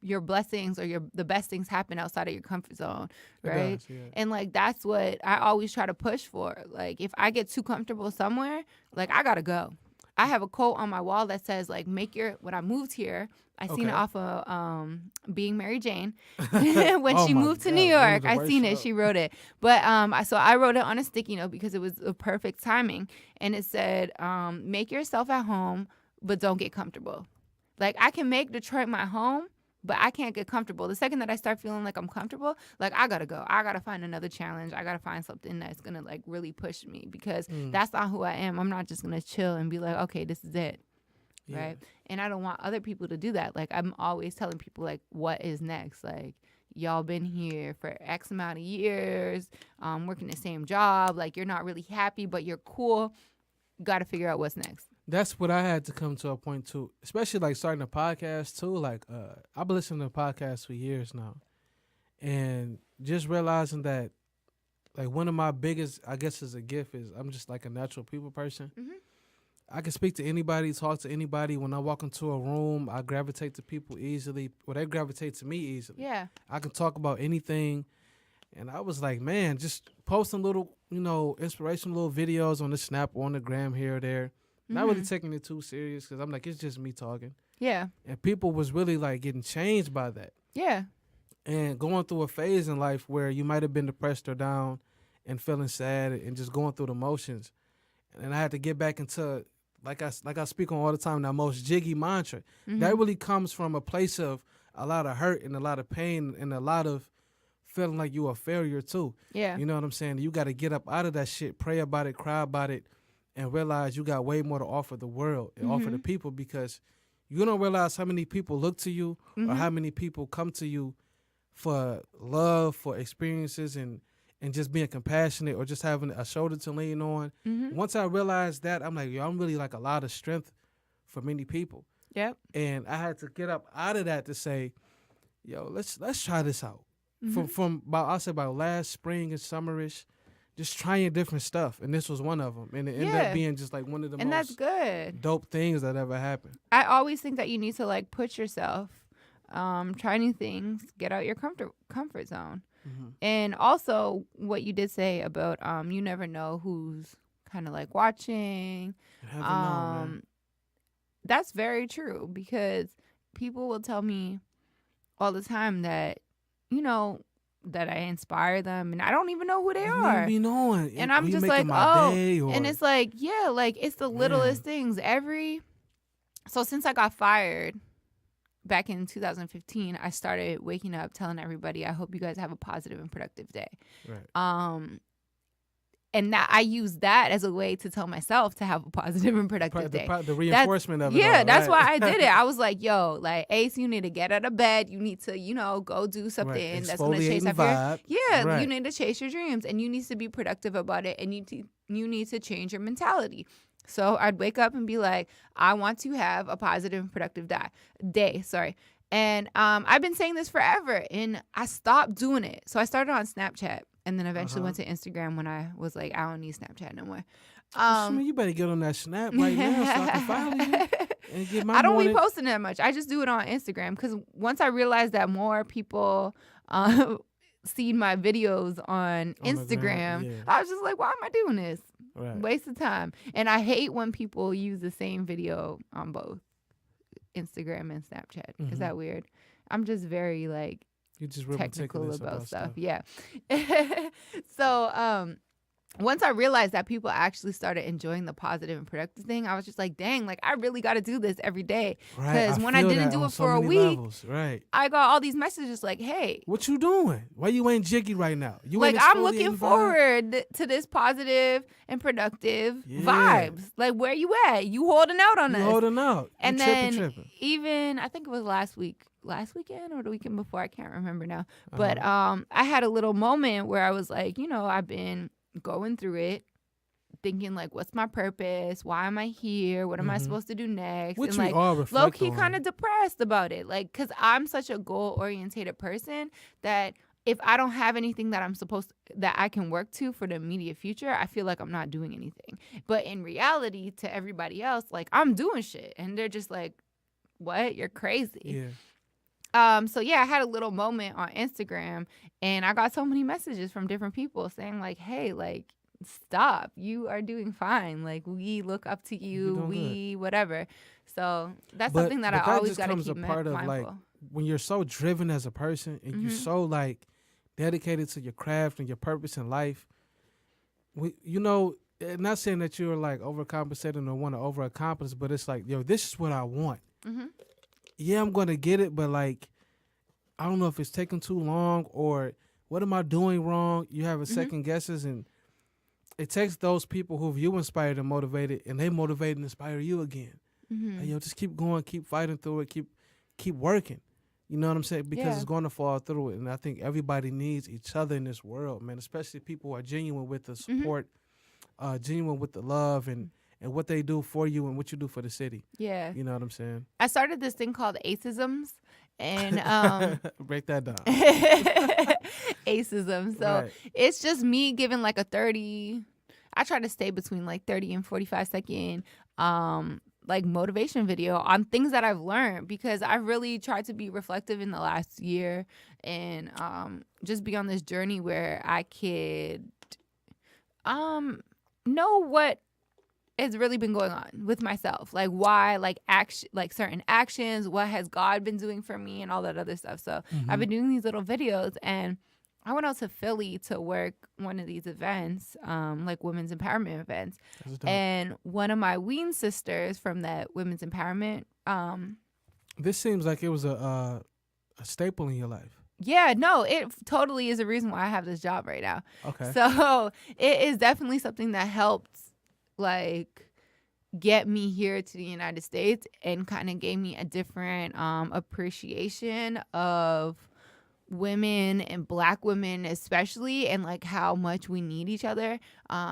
your blessings or the best things happen outside of your comfort zone, right? Does, yeah. And like, that's what I always try to push for. Like, if I get too comfortable somewhere, like, I gotta go. I have a quote on my wall that says like, when I moved here, I seen it off of Being Mary Jane when she moved to New York. I seen it. She wrote it. But so I wrote it on a sticky note because it was a perfect timing. And it said, make yourself at home, but don't get comfortable. Like, I can make Detroit my home, but I can't get comfortable. The second that I start feeling like I'm comfortable, like, I gotta go. I gotta find another challenge. I gotta find something that's gonna like really push me because that's not who I am. I'm not just gonna chill and be like, okay, this is it. Yeah. Right. And I don't want other people to do that. Like, I'm always telling people like, what is next? Like, y'all been here for X amount of years, working the same job. Like, you're not really happy, but you're cool. Got to figure out what's next. That's what I had to come to a point too, especially like starting a podcast too. Like, I've been listening to podcasts for years now, and just realizing that, like, one of my biggest, I guess, is a gift is I'm just like a natural people person. Mm-hmm. I can speak to anybody, talk to anybody. When I walk into a room, I gravitate to people easily. Well, they gravitate to me easily. Yeah, I can talk about anything, and I was like, man, just posting little, inspirational little videos on the Snap or on the gram here or there. Not really taking it too serious because I'm like, it's just me talking. Yeah. And people was really like getting changed by that. Yeah. And going through a phase in life where you might have been depressed or down and feeling sad and just going through the motions. And I had to get back into, like I speak on all the time, that most jiggy mantra. Mm-hmm. That really comes from a place of a lot of hurt and a lot of pain and a lot of feeling like you a failure too. Yeah. You know what I'm saying? You got to get up out of that shit, pray about it, cry about it, and realize you got way more to offer the world and offer the people, because you don't realize how many people look to you or how many people come to you for love, for experiences, and just being compassionate or just having a shoulder to lean on. Mm-hmm. Once I realized that, I'm like, yo, I'm really like a lot of strength for many people. Yep. And I had to get up out of that to say, yo, let's try this out. Mm-hmm. From about last spring and summerish, just trying different stuff, and this was one of them, and it ended up being just like one of the most that's good. Dope things that ever happened. I always think that you need to like push yourself, try new things, get out your comfort zone, and also what you did say about you never know who's kind of like watching. You never know, man. That's very true, because people will tell me all the time that that I inspire them, and I don't even know who they are. Be knowing. And I'm just like, and it's like, yeah, like it's the littlest things. So since I got fired back in 2015, I started waking up telling everybody, I hope you guys have a positive and productive day. Right. And that I use that as a way to tell myself to have a positive and productive day. The reinforcement of it. Yeah, all, that's right? why I did it. I was like, yo, like, Ace, you need to get out of bed. You need to, go do something that's going to chase after you need to chase your dreams, and you need to be productive about it, and you need to change your mentality. So I'd wake up and be like, I want to have a positive and productive day. And I've been saying this forever, and I stopped doing it. So I started on Snapchat. And then eventually went to Instagram when I was like, I don't need Snapchat no more. You better get on that Snap right now so I can follow you and get my I don't be posting that much. I just do it on Instagram, because once I realized that more people seen my videos on Instagram, I was just like, why am I doing this? Right. Waste of time. And I hate when people use the same video on both Instagram and Snapchat. Mm-hmm. Is that weird? I'm just very like, you're just technical about stuff. Yeah. So once I realized that people actually started enjoying the positive and productive thing, I was just like, dang, like I really got to do this every day. Because when I didn't do it for a week, right, I got all these messages like, hey, what you doing? Why you ain't jiggy right now? You like ain't I'm looking exfoliating forward to this positive and productive vibes. Like where you at? You holding out on us. You holding out. And you then tripping. even I think it was last weekend or the weekend before, I can't remember now. But I had a little moment where I was like, I've been going through it, thinking like, what's my purpose? Why am I here? What am I supposed to do next? Which and we like all reflect low-key on. kind of depressed about it. Like, cause I'm such a goal-orientated person that if I don't have anything that that I can work to for the immediate future, I feel like I'm not doing anything. But in reality, to everybody else, like I'm doing shit. And they're just like, what? You're crazy. Yeah. So yeah, I had a little moment on Instagram and I got so many messages from different people saying like, hey, like, stop. You are doing fine. Like, we look up to you. Whatever. So that's something that I always got to keep mindful. Like, when you're so driven as a person and you're so like dedicated to your craft and your purpose in life, not saying that you're like overcompensating or want to overaccomplish, but it's like, this is what I want. Yeah, I'm going to get it, but like, I don't know if it's taking too long or what am I doing wrong? You have a second guesses, and it takes those people who you inspired and motivated, and they motivate and inspire you again. Like, just keep going, keep fighting through it, keep working. You know what I'm saying? Because it's going to fall through it, and I think everybody needs each other in this world, man. Especially people who are genuine with the support, genuine with the love, and what they do for you and what you do for the city. Yeah. You know what I'm saying? I started this thing called ACEisms. And break that down. ACEism. So it's just me giving like a 30. I try to stay between like 30 and 45 second like motivation video on things that I've learned, because I really tried to be reflective in the last year and just be on this journey where I could know what has really been going on with myself, like why, like action, like certain actions, what has God been doing for me and all that other stuff. So I've been doing these little videos, and I went out to Philly to work one of these events, like women's empowerment events. And one of my Ween sisters from that women's empowerment. This seems like it was a staple in your life. Yeah, no, it totally is a reason why I have this job right now. Okay. So it is definitely something that helped like get me here to the United States and kind of gave me a different appreciation of women and Black women especially, and like how much we need each other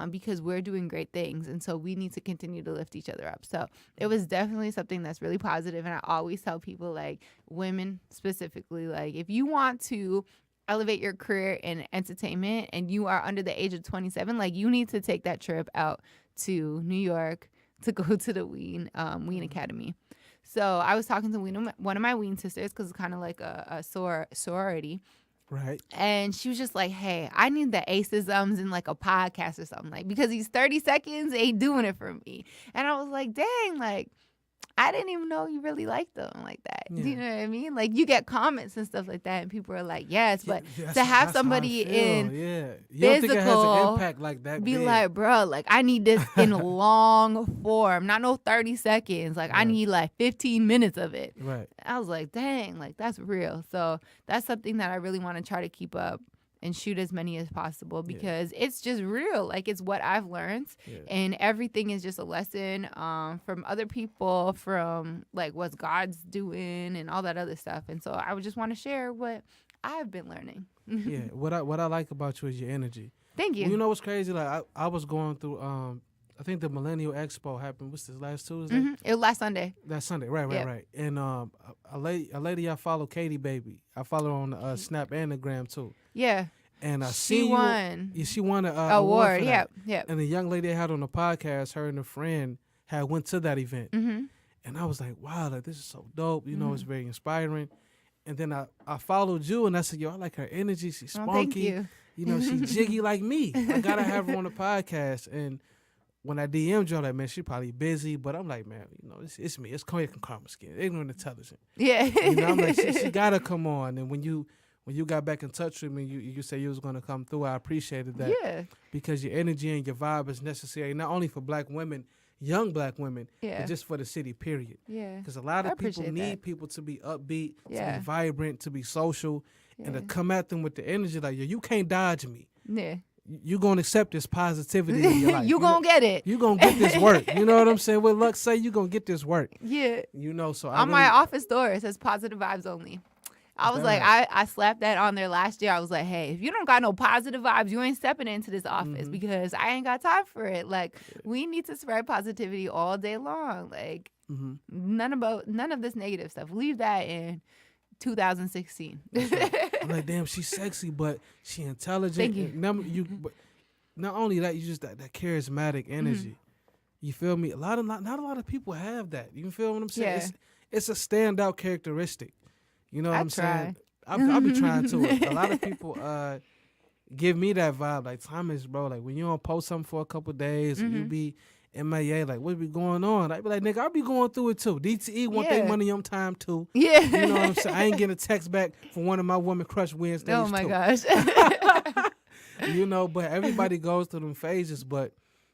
because we're doing great things, and so we need to continue to lift each other up. So it was definitely something that's really positive, and I always tell people, like women specifically, like if you want to elevate your career in entertainment and you are under the age of 27, like you need to take that trip out to New York to go to the Ween Academy. So I was talking to one of my Ween sisters, because it's kind of like a sorority. Right. And she was just like, hey, I need the ACEisms in like a podcast or something, like, because these 30 seconds ain't doing it for me. And I was like, dang, like, I didn't even know you really liked them like that. Yeah. Do you know what I mean? Like, you get comments and stuff like that, and people are like, yes, but to have somebody in you don't think it has an impact like that be big. like, bro, like, I need this in long form, not no 30 seconds. Like, I need like 15 minutes of it. Right. I was like, dang, like, that's real. So that's something that I really want to try to keep up and shoot as many as possible, because it's just real. Like, it's what I've learned, and everything is just a lesson from other people, from like what God's doing and all that other stuff. And so I would just want to share what I've been learning. Yeah, what I like about you is your energy. Thank you. Well, you know what's crazy? Like I was going through I think the Millennial Expo happened. What's this, last Tuesday? It was last Sunday. That Sunday, right. And a lady I follow, Katie Baby. I follow her on Snap and the Gram too. Yeah. And she won. She won an award. For yeah. And the young lady I had on the podcast, her and a friend had went to that event. And I was like, wow, like this is so dope. You know, it's very inspiring. And then I followed you, and I said, yo, I like her energy. She's spunky. Thank you. You know, she's jiggy like me. I gotta have her on the podcast. And when I DM'd you, I'm like, man, she probably busy, but I'm like, man, you know, it's me. It's Koya Karma Skin, ignorant intelligent. Yeah. You know, I'm like, she gotta come on. And when you when you got back in touch with me, you said you was going to come through. I appreciated that. Yeah. Because your energy and your vibe is necessary, not only for black women, young black women, Yeah. but just for the city, period. Yeah. Because a lot I of people appreciate need that. people to be upbeat, to Yeah. be vibrant, to be social, and to Yeah. come at them with the energy like, yo, you can't dodge me. Yeah. You going to accept this positivity in your life. You gonna get it. You going to get this work. You know what I'm saying? What Lux say, you going to get this work. Yeah. You know, so On my office door, it says positive vibes only. I was like, I slapped that on there last year. I was like, hey, if you don't got no positive vibes, you ain't stepping into this office because I ain't got time for it. Like, we need to spread positivity all day long. Like, none of this negative stuff. Leave that in 2016. I'm like, damn, she's sexy, but she intelligent. Thank you. But not only that, you just that charismatic energy. You feel me? Not a lot of people have that. You feel what I'm saying? Yeah. It's a standout characteristic. You know what I'm try. saying? I'll be trying to. A lot of people give me that vibe. Like, Thomas, bro, like when you don't post something for a couple days, and you be MIA, like, what be going on? I be like, nigga, I be going through it too. DTE want their money on time too. Yeah. You know what I'm saying? I ain't getting a text back from one of my Woman Crush Wednesdays Oh my too. gosh. You know, but everybody goes through them phases. But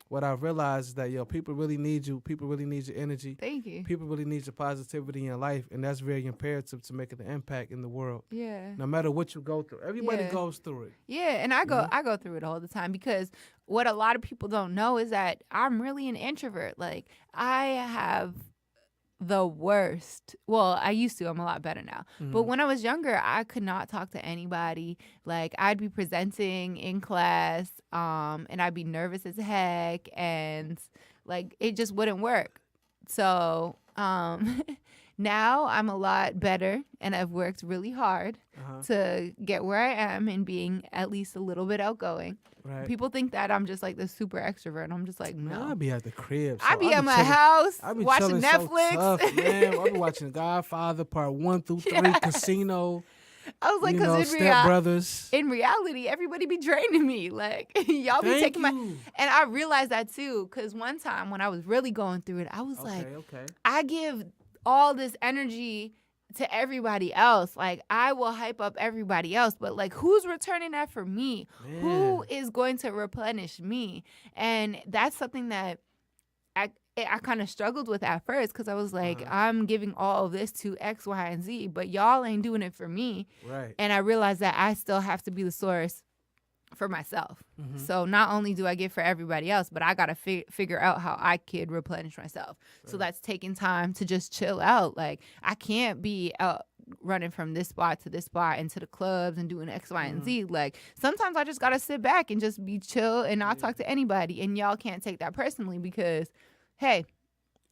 what I realized is that, yo, people really need you. People really need your energy. Thank you. People really need your positivity in your life, and that's very imperative to making an impact in the world. Yeah. No matter what you go through, everybody goes through it. Yeah, and I go through it all the time because what a lot of people don't know is that I'm really an introvert. Like, I have the worst. Well, I used to. I'm a lot better now. But when I was younger, I could not talk to anybody. Like, I'd be presenting in class, and I'd be nervous as heck, and like it just wouldn't work. So now I'm a lot better, and I've worked really hard to get where I am and being at least a little bit outgoing. Right. People think that I'm just like this super extrovert, and I'm just like, no. I be at the crib. I be at my house I be watching chilling Netflix. So tough, man. I be watching Godfather Part 1 through 3, Casino. I was like, you know, because Step Brothers. in reality, everybody be draining me. Like, y'all be Thank taking my. you. And I realized that too, because one time when I was really going through it, I was like, I give all this energy to everybody else. Like, I will hype up everybody else, but like, who's returning that for me? Man. Who is going to replenish me? And that's something that I kind of struggled with at first, because I was like, I'm giving all of this to X, Y, and Z, but y'all ain't doing it for me. Right. And I realized that I still have to be the source for myself. So not only do I give for everybody else, but I got to figure out how I could replenish myself. Right. So that's taking time to just chill out. Like, I can't be out running from this spot to this spot and to the clubs and doing X, Y, and Z. Like, sometimes I just got to sit back and just be chill and not talk to anybody. And y'all can't take that personally because, hey,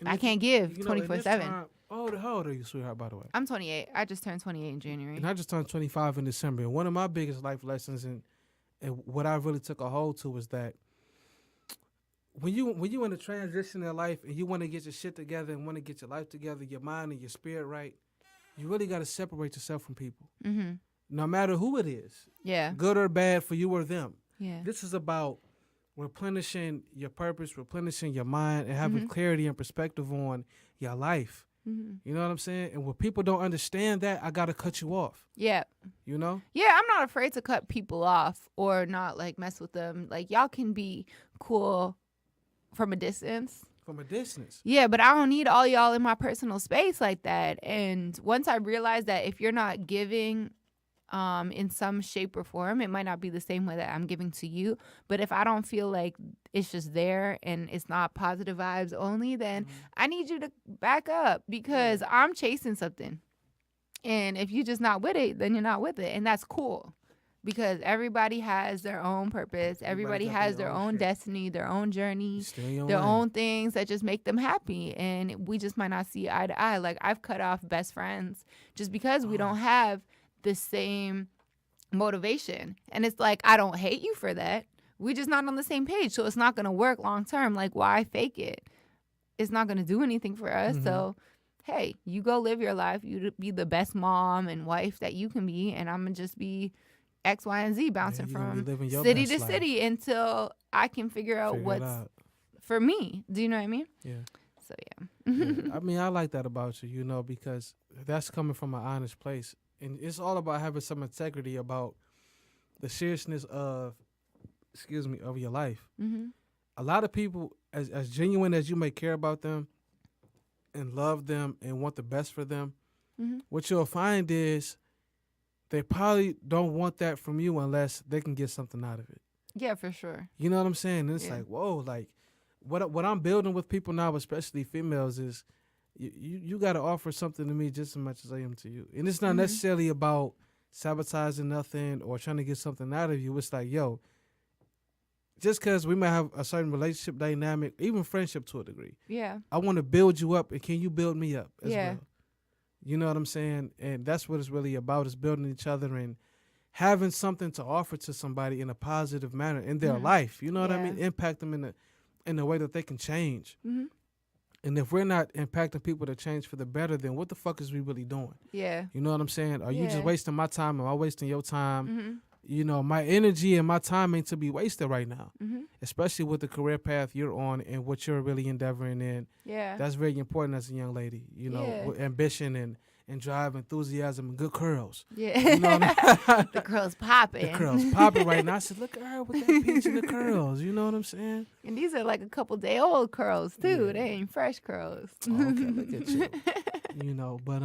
I can't give 24/7. How old are you, sweetheart, by the way? I'm 28. I just turned 28 in January. And I just turned 25 in December. And one of my biggest life lessons and what I really took a hold to was that when you in a transition in life and you want to get your shit together and want to get your life together, your mind and your spirit right, you really got to separate yourself from people. No matter who it is. Yeah. Good or bad for you or them. Yeah. This is about replenishing your purpose, replenishing your mind, and having clarity and perspective on your life. You know what I'm saying? And when people don't understand that, I got to cut you off. Yeah. You know? Yeah, I'm not afraid to cut people off or not, like, mess with them. Like, y'all can be cool from a distance. From a distance. Yeah, but I don't need all y'all in my personal space like that. And once I realized that if you're not giving in some shape or form, it might not be the same way that I'm giving to you. But if I don't feel like it's just there and it's not positive vibes only, then I need you to back up, because I'm chasing something. And if you're just not with it, then you're not with it. And that's cool, because everybody has their own purpose. Everybody has their own destiny, their own journey, their own things that just make them happy. And we just might not see eye to eye. Like, I've cut off best friends just because we don't have the same motivation. And it's like, I don't hate you for that. We just not on the same page. So it's not going to work long term. Like, why fake it? It's not going to do anything for us. So, hey, you go live your life. You be the best mom and wife that you can be. And I'm going to just be X, Y, and Z bouncing from city to city until I can figure out what's for me. Do you know what I mean? Yeah. So, yeah. I mean, I like that about you, you know, because that's coming from an honest place. and it's all about having some integrity about the seriousness of of your life. Mm-hmm. A lot of people, as genuine as you may care about them and love them and want the best for them, Mm-hmm. what you'll find is they probably don't want that from you unless they can get something out of it. Yeah, for sure. You know what I'm saying? And it's Yeah. like, whoa, like what I'm building with people now, especially females, is you got to offer something to me just as much as I am to you. And it's not Mhm. necessarily about sabotaging nothing or trying to get something out of you. It's like, yo, just because we might have a certain relationship dynamic, even friendship to a degree, Yeah. I want to build you up, and can you build me up as Yeah. well? You know what I'm saying? And that's what it's really about, is building each other and having something to offer to somebody in a positive manner in their Mhm. life. You know what I Yeah. mean? Impact them in a way that they can change. Mm-hmm. And if we're not impacting people to change for the better, then what the fuck is we really doing? Yeah. You know what I'm saying? Are you just Yeah. wasting my time? Am I wasting your time? Mm-hmm. You know, my energy and my time ain't to be wasted right now, Mm-hmm. especially with the career path you're on and what you're really endeavoring in. Yeah. That's very important as a young lady, you know, Yeah. with ambition and drive, enthusiasm, and good curls. Yeah. You know what I mean? The curls popping. The curls popping right now. I said, look at her with that peach and the curls. You know what I'm saying? And these are like a couple day old curls too. Yeah. They ain't fresh curls. Oh, okay, look at you. You know, but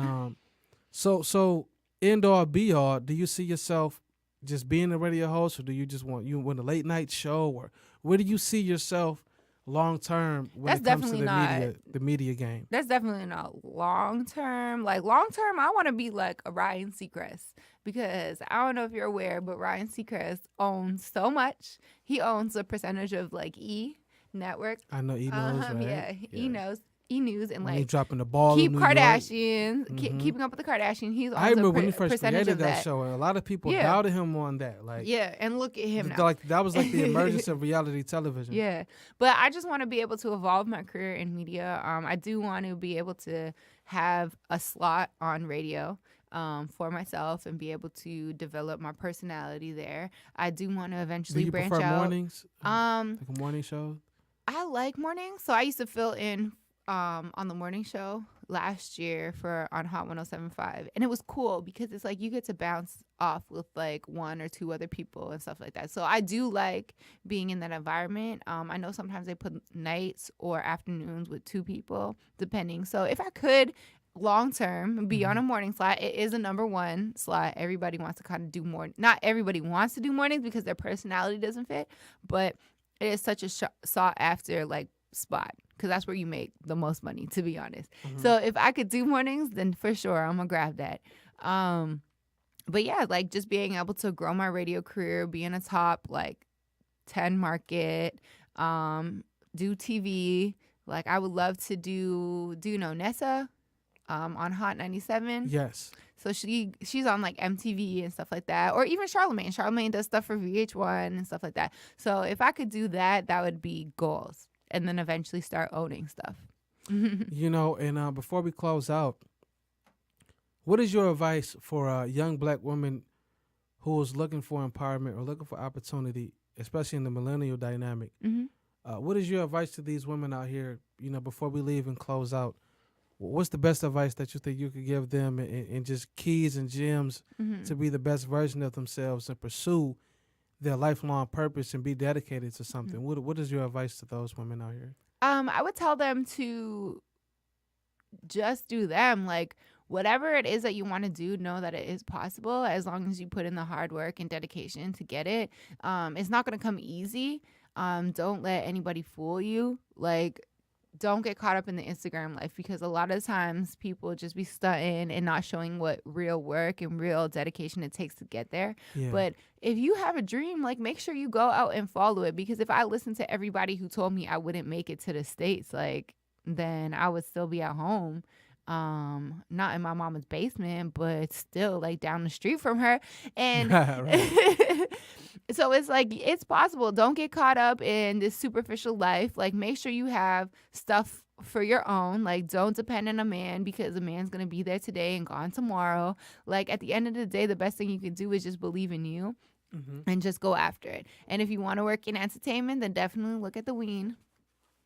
so end all be all, do you see yourself just being a radio host, or do you just want a late night show, or where do you see yourself long term when That's it comes to definitely the media game? That's definitely not long term. Like long term, I want to be like a Ryan Seacrest, because I don't know if you're aware, but Ryan Seacrest owns so much. He owns a percentage of like E Network. I know he knows, right? Yeah, E knows. E News and When he like dropping the ball keep in New York. Kardashians, Mhm. keeping up with the Kardashians. He's I remember when he a first percentage created of that show, and a lot of people Yeah. doubted him on that. Like, Yeah, and look at him now. like that was like the emergence of reality television. Yeah, but I just want to be able to evolve my career in media. I do want to be able to have a slot on radio for myself and be able to develop my personality there. I do want to Do eventually you branch prefer out. mornings? Like a morning show? I like mornings, so I used to fill in on the morning show last year on Hot 107.5, and it was cool because it's like you get to bounce off with like one or two other people and stuff like that. So I do like being in that environment. I know sometimes they put nights or afternoons with two people depending. So if I could long term be on a morning slot, it is a number one slot. Everybody wants to kind of do more. Not everybody wants to do mornings because their personality doesn't fit, but it is such a sought after like spot, because that's where you make the most money, to be honest. So if I could do mornings, then for sure I'm gonna grab that. But yeah, like just being able to grow my radio career, be in a top like 10 market, do TV. Like I would love to do you know Nessa on Hot 97? Yes. So she's on like MTV and stuff like that, or even Charlamagne. Charlamagne does stuff for VH1 and stuff like that. So if I could do that, that would be goals, and then eventually start owning stuff. You know, and before we close out, what is your advice for a young black woman who is looking for empowerment or looking for opportunity, especially in the millennial dynamic? What is your advice to these women out here, you know, before we leave and close out? What's the best advice that you think you could give them, and just keys and gems to be the best version of themselves and pursue their lifelong purpose and be dedicated to something? What is your advice to those women out here? I would tell them to just do them. Like whatever it is that you want to do, know that it is possible as long as you put in the hard work and dedication to get it. It's not going to come easy. Don't let anybody fool you. Like, don't get caught up in the Instagram life, because a lot of times people just be stunting and not showing what real work and real dedication it takes to get there. Yeah. But if you have a dream, like make sure you go out and follow it, because if I listened to everybody who told me I wouldn't make it to the States, like then I would still be at home. Not in my mama's basement, but still like down the street from her. And so it's like, it's possible. Don't get caught up in this superficial life. Like make sure you have stuff for your own. Like don't depend on a man, because a man's going to be there today and gone tomorrow. Like at the end of the day, the best thing you can do is just believe in you and just go after it. And if you want to work in entertainment, then definitely look at the Ween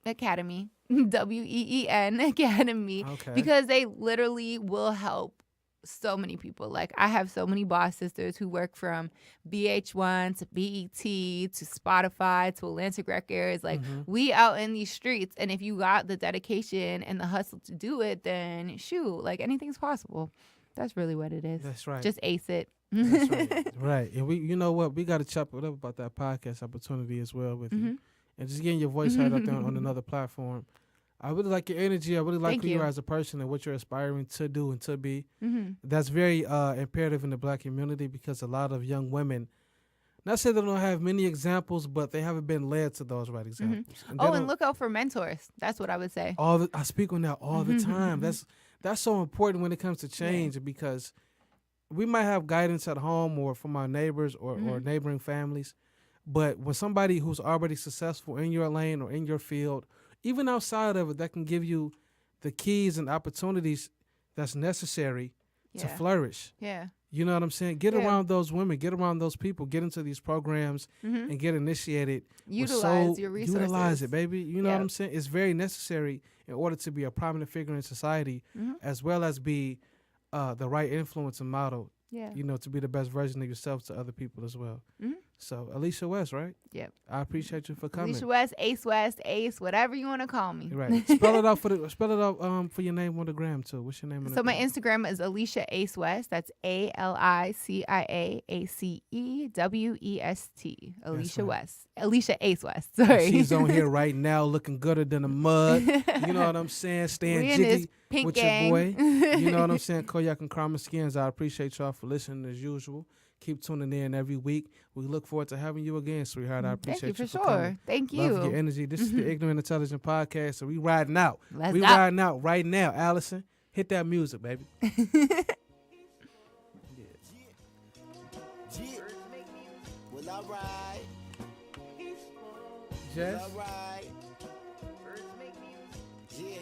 Academy, WEEN Academy, Okay. because they literally will help so many people. Like, I have so many boss sisters who work from VH1 to BET to Spotify to Atlantic Records. Like, we out in these streets, and if you got the dedication and the hustle to do it, then shoot, like, anything's possible. That's really what it is. That's right. Just ace it. That's right. Right. And you know what? We got to chop it up about that podcast opportunity as well with you. And just getting your voice heard out there on another platform. I really like your energy. I really like who you are as a person and what you're aspiring to do and to be. That's very imperative in the Black community because a lot of young women, not saying they don't have many examples, but they haven't been led to those right examples. And look out for mentors. That's what I would say. I speak on that all the time. That's so important when it comes to change because we might have guidance at home or from our neighbors or neighboring families, but when somebody who's already successful in your lane or in your field, even outside of it, that can give you the keys and opportunities that's necessary to flourish. Yeah. You know what I'm saying? Get around those women, get around those people, get into these programs and get initiated. Utilize your resources. Utilize it, baby. You know what I'm saying? It's very necessary in order to be a prominent figure in society as well as be the right influence and model. Yeah. You know, to be the best version of yourself to other people as well. So, Alicia West, right? Yep. I appreciate you for coming. Alicia West, Ace, whatever you want to call me. Right. Spell it out for your name on the gram too. What's your name on the So my gram? Instagram is Alicia Ace West. That's ALICIAACEWEST. Alicia West. Alicia Ace West. Sorry. And she's on here right now looking gooder than a mud. You know what I'm saying? Staying We in this jiggy pink with gang. your boy. You know what I'm saying? Koyak and Karma Skins. I appreciate y'all for listening as usual. Keep tuning in every week. We look forward to having you again, sweetheart. I appreciate Thank you for coming. sure. Thank you. Love your energy. This is the Ignorant Intelligent Podcast. So we riding out. Let's we go. riding out right now. Allison, hit that music, baby. Well, all right. Jess? All right. Yeah.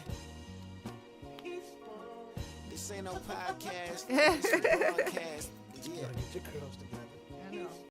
This ain't no podcast. This is a broadcast. Yeah. Get your curls together.